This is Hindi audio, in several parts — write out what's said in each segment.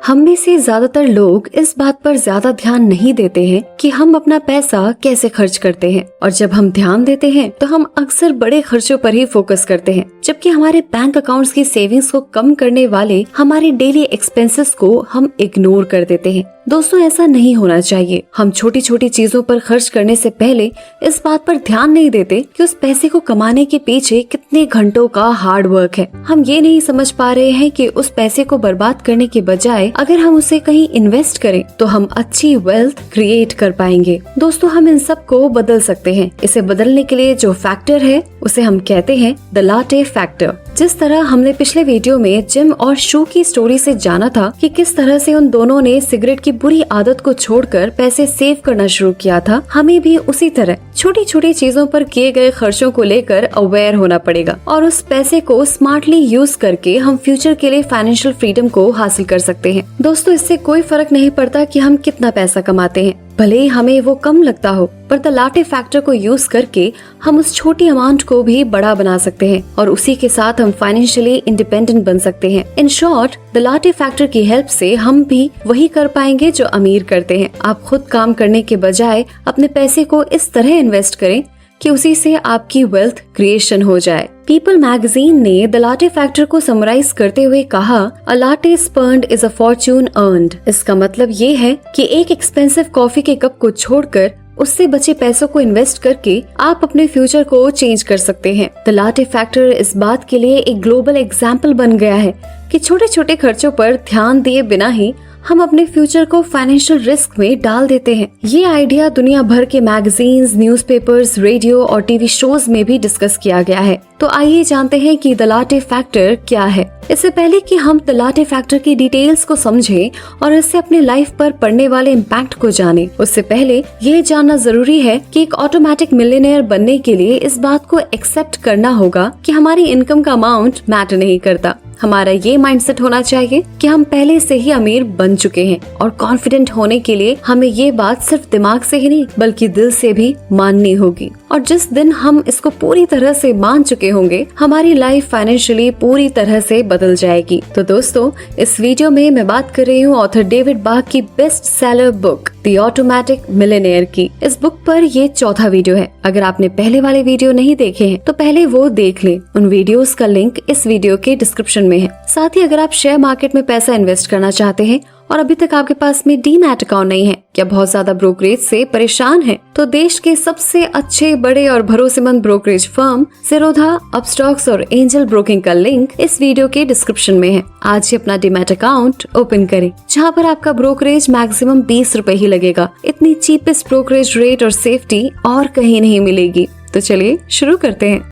हम में से ज्यादातर लोग इस बात पर ज्यादा ध्यान नहीं देते हैं कि हम अपना पैसा कैसे खर्च करते हैं, और जब हम ध्यान देते हैं तो हम अक्सर बड़े खर्चों पर ही फोकस करते हैं, जबकि हमारे बैंक अकाउंट्स की सेविंग्स को कम करने वाले हमारे डेली एक्सपेंसेस को हम इग्नोर कर देते हैं। दोस्तों, ऐसा नहीं होना चाहिए। हम छोटी छोटी चीजों पर खर्च करने से पहले इस बात पर ध्यान नहीं देते कि उस पैसे को कमाने के पीछे कितने घंटों का हार्ड वर्क है। हम ये नहीं समझ पा रहे हैं कि उस पैसे को बर्बाद करने के बजाय अगर हम उसे कहीं इन्वेस्ट करें तो हम अच्छी वेल्थ क्रिएट कर पाएंगे। दोस्तों, हम इन सब को बदल सकते हैं। इसे बदलने के लिए जो फैक्टर है उसे हम कहते हैं द लाटे फैक्टर। जिस तरह हमने पिछले वीडियो में जिम और शू की स्टोरी से जाना था कि किस तरह से उन दोनों ने सिगरेट की बुरी आदत को छोड़कर पैसे सेव करना शुरू किया था, हमें भी उसी तरह छोटी छोटी चीजों पर किए गए खर्चों को लेकर अवेयर होना पड़ेगा और उस पैसे को स्मार्टली यूज करके हम फ्यूचर के लिए फाइनेंशियल फ्रीडम को हासिल कर सकते हैं। दोस्तों, इससे कोई फर्क नहीं पड़ता कि हम कितना पैसा कमाते हैं, भले ही हमें वो कम लगता हो, पर द लाटे फैक्टर को यूज करके हम उस छोटी अमाउंट को भी बड़ा बना सकते हैं और उसी के साथ हम फाइनेंशियली इंडिपेंडेंट बन सकते हैं। In short, the latte factor की हेल्प से हम भी वही कर पाएंगे जो अमीर करते हैं। आप खुद काम करने के बजाय अपने पैसे को इस तरह इन्वेस्ट करें कि उसी से आपकी वेल्थ क्रिएशन हो जाए। पीपल मैगजीन ने द लाटे फैक्टर को समराइज करते हुए कहा, a latte spurned is a fortune earned. इसका मतलब ये है कि एक एक्सपेंसिव कॉफी के कप को छोड़कर उससे बचे पैसों को इन्वेस्ट करके आप अपने फ्यूचर को चेंज कर सकते हैं। द लाटे फैक्टर इस बात के लिए एक ग्लोबल एग्जाम्पल बन गया है कि छोटे छोटे खर्चों पर ध्यान दिए बिना ही हम अपने फ्यूचर को फाइनेंशियल रिस्क में डाल देते हैं। ये आइडिया दुनिया भर के मैगजीन्स, न्यूज़पेपर्स, रेडियो और टीवी शोज में भी डिस्कस किया गया है। तो आइए जानते हैं कि द लाटे फैक्टर क्या है। इससे पहले कि हम द लाटे फैक्टर की डिटेल्स को समझें और इससे अपने लाइफ पर पड़ने वाले इम्पैक्ट को जानें, उससे पहले ये जानना जरूरी है कि एक ऑटोमेटिक मिलियनेयर बनने के लिए इस बात को एक्सेप्ट करना होगा कि हमारी इनकम का अमाउंट मैटर नहीं करता। हमारा ये माइंडसेट होना चाहिए कि हम पहले से ही अमीर बन चुके हैं, और कॉन्फिडेंट होने के लिए हमें ये बात सिर्फ दिमाग से ही नहीं बल्कि दिल से भी माननी होगी। और जिस दिन हम इसको पूरी तरह से मान चुके होंगे, हमारी लाइफ फाइनेंशियली पूरी तरह से बदल जाएगी। तो दोस्तों, इस वीडियो में मैं बात कर रही हूँ ऑथर डेविड बाक की best seller book the automatic millionaire की। इस बुक पर ये चौथा वीडियो है। अगर आपने पहले वाले वीडियो नहीं देखे हैं तो पहले वो देख लें। उन वीडियोस का लिंक इस वीडियो के डिस्क्रिप्शन में है। साथ ही अगर आप शेयर मार्केट में पैसा इन्वेस्ट करना चाहते हैं और अभी तक आपके पास में डीमैट अकाउंट नहीं है या बहुत ज्यादा ब्रोकरेज से परेशान हैं, तो देश के सबसे अच्छे, बड़े और भरोसेमंद ब्रोकरेज फर्म ज़ीरोधा, अपस्टॉक्स और एंजल ब्रोकिंग का लिंक इस वीडियो के डिस्क्रिप्शन में है। आज ही अपना डीमैट अकाउंट ओपन करें, जहां पर आपका ब्रोकरेज मैक्सिमम 20 रुपए ही लगेगा। इतनी चीपेस्ट ब्रोकरेज रेट और सेफ्टी और कहीं नहीं मिलेगी। तो चलिए शुरू करते हैं।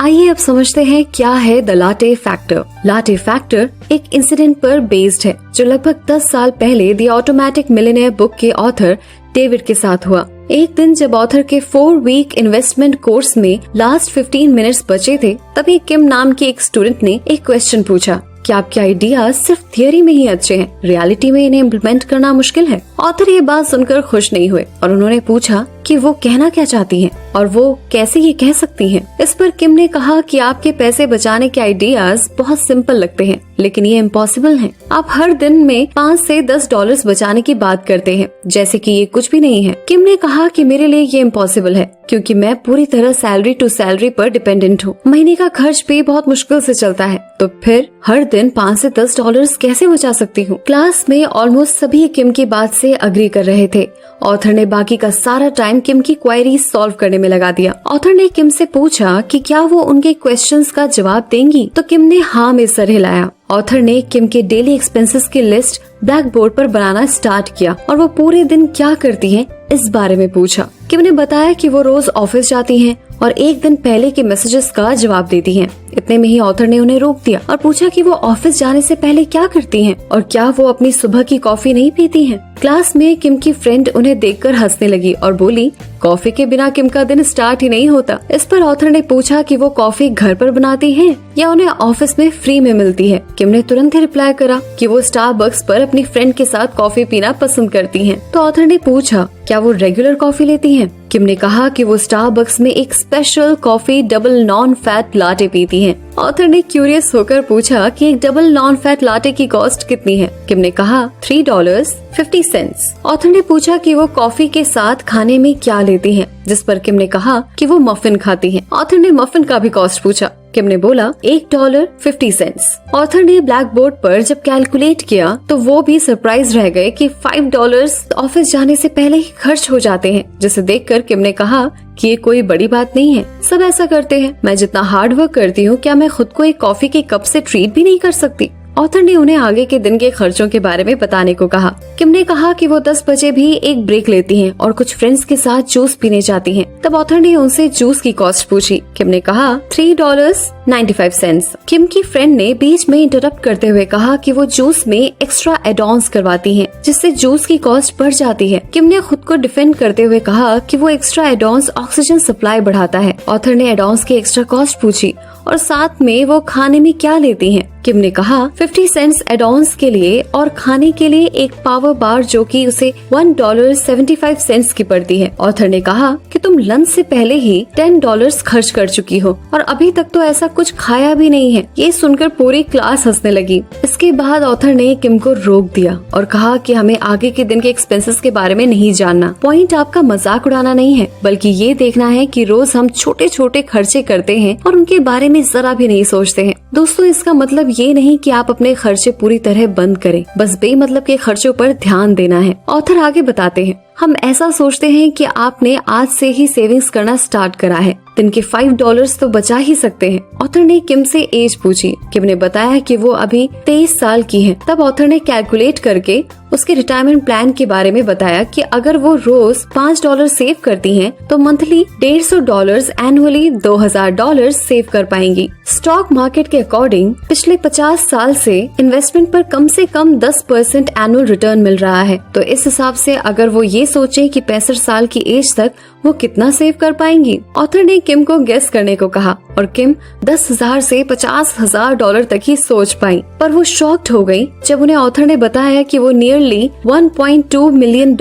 आइए अब समझते हैं क्या है the latte factor. Latte factor एक इंसिडेंट पर बेस्ड है जो लगभग 10 साल पहले द ऑटोमेटिक मिलियनेयर बुक के ऑथर डेविड के साथ हुआ। एक दिन जब ऑथर के 4 वीक इन्वेस्टमेंट कोर्स में लास्ट 15 मिनट्स बचे थे, तभी किम नाम की एक स्टूडेंट ने एक क्वेश्चन पूछा कि आपके आइडियाज सिर्फ थियरी में ही अच्छे हैं, रियलिटी में इन्हें इम्प्लीमेंट करना मुश्किल है। ऑथर ये बात सुनकर खुश नहीं हुए और उन्होंने पूछा कि वो कहना क्या चाहती हैं और वो कैसे ये कह सकती हैं। इस पर किम ने कहा कि आपके पैसे बचाने के आइडियाज बहुत सिंपल लगते हैं, लेकिन ये इम्पॉसिबल हैं। आप हर दिन में 5 से 10 डॉलर्स बचाने की बात करते हैं, जैसे कि ये कुछ भी नहीं है। किम ने कहा कि मेरे लिए ये इम्पॉसिबल है क्योंकि मैं पूरी तरह सैलरी टू सैलरी पर डिपेंडेंट हूँ। महीने का खर्च भी बहुत मुश्किल से चलता है, तो फिर हर दिन 5 से 10 डॉलर्स कैसे बचा सकती हूँ। क्लास में ऑलमोस्ट सभी किम की बात से अग्री कर रहे थे। ऑथर ने बाकी का सारा टाइम किम की क्वेरीज सॉल्व करने में लगा दिया। ऑथर ने किम से पूछा कि क्या वो उनके क्वेश्चंस का जवाब देंगी, तो किम ने हाँ में सर हिलाया। ऑथर ने किम के डेली एक्सपेंसेस की लिस्ट ब्लैक बोर्ड पर बनाना स्टार्ट किया और वो पूरे दिन क्या करती हैं इस बारे में पूछा। किम ने बताया कि वो रोज ऑफिस जाती हैं और एक दिन पहले के मैसेजेस का जवाब देती हैं। इतने में ही ऑथर ने उन्हें रोक दिया और पूछा कि वो ऑफिस जाने से पहले क्या करती हैं और क्या वो अपनी सुबह की कॉफी नहीं पीती हैं। क्लास में किम की फ्रेंड उन्हें देखकर हंसने लगी और बोली, कॉफी के बिना किम का दिन स्टार्ट ही नहीं होता। इस पर ऑथर ने पूछा कि वो कॉफी घर पर बनाती हैं या उन्हें ऑफिस में फ्री में मिलती है। किम ने तुरंत ही रिप्लाई करा कि वो स्टारबक्स पर अपनी फ्रेंड के साथ कॉफी पीना पसंद करती हैं। तो ऑथर ने पूछा क्या वो रेगुलर कॉफी लेती हैं। किम ने कहा कि वो स्टारबक्स में एक special coffee double non fat latte पीती हैं ऑथर ने क्यूरियस होकर पूछा कि एक डबल नॉन फैट लाटे की कॉस्ट कितनी है। किम ने कहा $3.50। ऑथर ने पूछा कि वो कॉफी के साथ खाने में क्या लेती हैं, जिस पर किम ने कहा कि वो मफिन खाती हैं। ऑथर ने मफिन का भी कॉस्ट पूछा। किम ने बोला $1.50। ऑथर ने ब्लैक बोर्ड पर जब कैलकुलेट किया तो वो भी सरप्राइज रह गए कि $5 ऑफिस जाने से पहले ही खर्च हो जाते हैं, जिसे देखकर किम ने कहा कि ये कोई बड़ी बात नहीं है, सब ऐसा करते हैं। मैं जितना हार्ड वर्क करती हूँ, क्या मैं खुद को एक कॉफी के कप से ट्रीट भी नहीं कर सकती? ऑथर ने उन्हें आगे के दिन के खर्चों के बारे में बताने को कहा। किम ने कहा कि वो 10 बजे भी एक ब्रेक लेती हैं और कुछ फ्रेंड्स के साथ जूस पीने जाती हैं। तब ऑथर ने उनसे जूस की कॉस्ट पूछी। किम ने कहा $3.95। किम की फ्रेंड ने बीच में इंटरप्ट करते हुए कहा कि वो जूस में एक्स्ट्रा एड-ऑन्स करवाती हैं, जिससे जूस की कॉस्ट बढ़ जाती है। किम ने खुद को डिफेंड करते हुए कहा कि वो एक्स्ट्रा एड-ऑन्स ऑक्सीजन सप्लाई बढ़ाता है। ऑथर ने एड-ऑन्स की एक्स्ट्रा कॉस्ट पूछी और साथ में वो खाने में क्या लेती हैं। किम ने कहा 50 सेंट्स एड-ऑन्स के लिए और खाने के लिए एक पावर बार जो कि उसे $1.75 की पड़ती है। ऑथर ने कहा कि तुम लंच से पहले ही $10 खर्च कर चुकी हो और अभी तक तो ऐसा कुछ खाया भी नहीं है। ये सुनकर पूरी क्लास हंसने लगी। इसके बाद ऑथर ने किम को रोक दिया और कहा कि हमें आगे के दिन के एक्सपेंसेस के बारे में नहीं जानना। पॉइंट आपका मजाक उड़ाना नहीं है, बल्कि ये देखना है कि रोज हम छोटे छोटे खर्चे करते हैं और उनके बारे में जरा भी नहीं सोचते हैं। दोस्तों, इसका मतलब ये नहीं कि आप अपने खर्चे पूरी तरह बंद करें, बस बेमतलब के खर्चों पर ध्यान देना है। ऑथर आगे बताते हैं, हम ऐसा सोचते हैं कि आपने आज से ही सेविंग्स करना स्टार्ट करा है, दिन के $5 तो बचा ही सकते हैं। ऑथर ने किम से एज पूछी। किम ने बताया कि वो अभी 23 साल की है। तब ऑथर ने कैलकुलेट करके उसके रिटायरमेंट प्लान के बारे में बताया कि अगर वो रोज $5 सेव करती हैं, तो मंथली $150, एनुअली $2000 सेव कर पाएंगी। स्टॉक मार्केट के अकॉर्डिंग पिछले 50 साल से इन्वेस्टमेंट पर कम से कम 10% एनुअल रिटर्न मिल रहा है। तो इस हिसाब से अगर वो ये सोचे कि 65 साल की एज तक वो कितना सेव कर पाएंगी। ऑथर ने किम को गेस करने को कहा और किम 10,000 से $50,000 तक ही सोच पाई, पर वो शॉक्ड हो गई जब उन्हें ऑथर ने बताया कि वो नियरली $1.2 मिलियन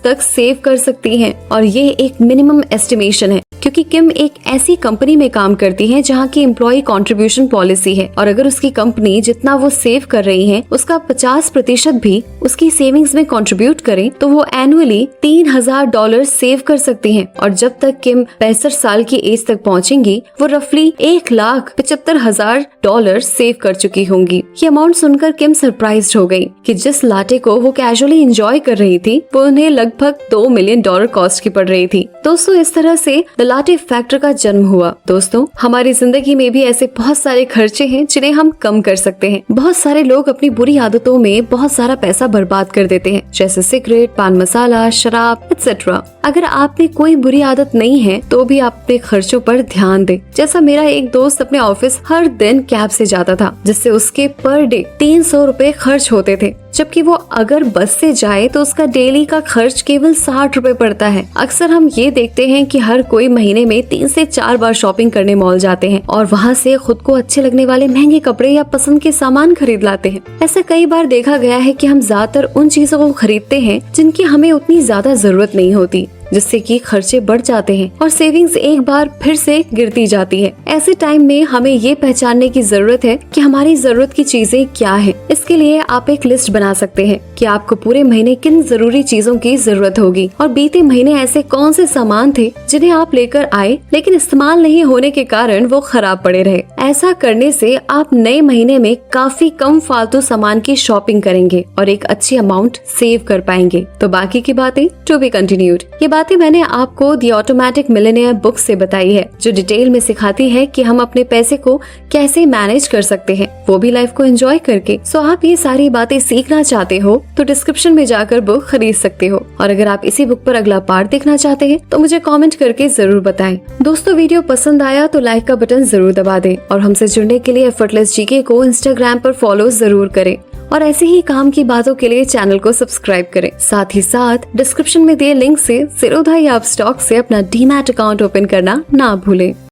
तक सेव कर सकती हैं। और ये एक मिनिमम एस्टिमेशन है, क्योंकि किम एक ऐसी कंपनी में काम करती है जहाँ की एम्प्लॉय कंट्रीब्यूशन पॉलिसी है, और अगर उसकी कंपनी जितना वो सेव कर रही है उसका 50% भी उसकी सेविंग्स में कंट्रीब्यूट करे, तो वो एनुअली $3,000 सेव कर सकती हैं। और जब तक किम 65 साल की एज तक पहुँचेंगी, वो रफली $1,75,000 सेव कर चुकी होंगी। ये अमाउंट सुनकर किम सरप्राइज्ड हो गई कि जिस लाटे को वो कैजुअली एंजॉय कर रही थी, वो उन्हें लगभग $2 मिलियन कॉस्ट की पड़ रही थी। दोस्तों, इस तरह से द लाटे फैक्टर का जन्म हुआ। दोस्तों, हमारी जिंदगी में भी ऐसे बहुत सारे खर्चे हैं जिन्हें हम कम कर सकते हैं। बहुत सारे लोग अपनी बुरी आदतों में बहुत सारा पैसा बर्बाद कर देते हैं, जैसे सिगरेट, पान मसाला, शराब एक्सेट्रा। अगर आप में कोई बुरी आदत नहीं है तो भी आप अपने खर्चों पर ध्यान दें। जैसा मेरा एक दोस्त अपने ऑफिस हर दिन कैब से जाता था, जिससे उसके पर डे ₹300 खर्च होते थे, जबकि वो अगर बस से जाए तो उसका डेली का खर्च केवल ₹60 पड़ता है। अक्सर हम ये देखते हैं कि हर कोई महीने में 3 से 4 बार शॉपिंग करने मॉल जाते हैं और वहाँ से खुद को अच्छे लगने वाले महंगे कपड़े या पसंद के सामान खरीद लाते हैं। ऐसा कई बार देखा गया है कि हम ज्यादातर उन चीजों को खरीदते हैं जिनकी हमें उतनी ज्यादा जरूरत नहीं होती, जिससे कि खर्चे बढ़ जाते हैं और सेविंग्स एक बार फिर से गिरती जाती है। ऐसे टाइम में हमें ये पहचानने की जरूरत है कि हमारी जरूरत की चीजें क्या है। इसके लिए आप एक लिस्ट बना सकते हैं कि आपको पूरे महीने किन जरूरी चीजों की जरूरत होगी और बीते महीने ऐसे कौन से सामान थे जिन्हें आप लेकर आए लेकिन इस्तेमाल नहीं होने के कारण वो खराब पड़े रहे। ऐसा करने से आप नए महीने में काफी कम फालतू सामान की शॉपिंग करेंगे और एक अच्छी अमाउंट सेव कर पाएंगे। तो बाकी की बातें टू बी कंटिन्यूड। ये बातें मैंने आपको द ऑटोमेटिक मिलियनेयर बुक से बताई है, जो डिटेल में सिखाती है कि हम अपने पैसे को कैसे मैनेज कर सकते हैं, वो भी लाइफ को एंजॉय करके। सो आप ये सारी बातें सीखना चाहते हो तो डिस्क्रिप्शन में जाकर बुक खरीद सकते हो। और अगर आप इसी बुक पर अगला पार्ट देखना चाहते हैं तो मुझे कमेंट करके जरूर बताएं। दोस्तों, वीडियो पसंद आया तो लाइक का बटन जरूर दबा दें और हमसे जुड़ने के लिए एफर्टलेस जीके को इंस्टाग्राम पर फॉलो जरूर करें और ऐसे ही काम की बातों के लिए चैनल को सब्सक्राइब करें। साथ ही साथ डिस्क्रिप्शन में दिए लिंक से ज़ीरोधा या अपस्टॉक से अपना डीमैट अकाउंट ओपन करना ना भूलें।